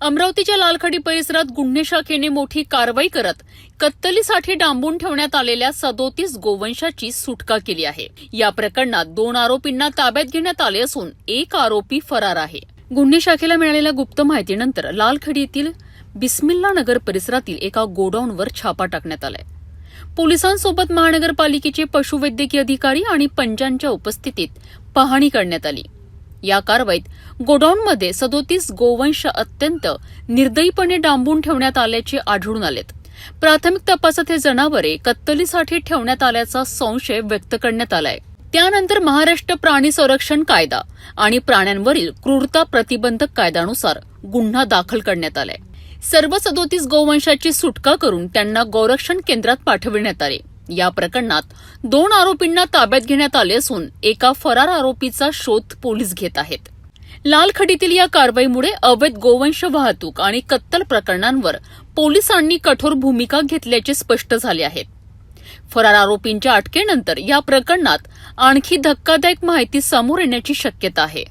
अमरावतीच्या लालखडी परिसरात गुन्हे शाखेने मोठी कारवाई करत कत्तलीसाठी डांबून ठेवण्यात आलेल्या 37 गोवंशाची सुटका केली आहे। या प्रकरणात 2 आरोपींना ताब्यात घेण्यात आले असून एक आरोपी फरार आहे। गुन्हे शाखेला मिळालेल्या गुप्त माहितीनंतर लालखडी येथील बिस्मिल्ला नगर परिसरातील एका गोडाऊनवर छापा टाकण्यात आलाय। पोलिसांसोबत महानगरपालिकेचे पशुवैद्यकीय अधिकारी आणि पंचांच्या उपस्थितीत पाहणी करण्यात आली। या कारवाईत गोडाऊनमध्ये 37 गोवंश अत्यंत निर्दयीपणे डांबून ठेवण्यात आल्याचे आढळून आलेत। प्राथमिक तपासात हे जनावरे कत्तलीसाठी ठेवण्यात आल्याचा संशय व्यक्त करण्यात आलाय। त्यानंतर महाराष्ट्र प्राणी संरक्षण कायदा आणि प्राण्यांवरील क्रूरता प्रतिबंधक कायद्यानुसार गुन्हा दाखल करण्यात आलाय। सर्व 37 गोवंशाची सुटका करून त्यांना गौरक्षण केंद्रात पाठविण्यात आले। या प्रकरणात 2 आरोपींना ताब्यात घेण्यात आले असून एका फरार आरोपीचा शोध पोलीस घेत आहेत। लालखडीतील या कारवाईमुळे अवैध गोवंश वाहतूक आणि कत्तल प्रकरणांवर पोलिसांनी कठोर भूमिका घेतल्याचे स्पष्ट झाले आहे। फरार आरोपींच्या अटकेनंतर या प्रकरणात आणखी धक्कादायक माहिती समोर येण्याची शक्यता आहे।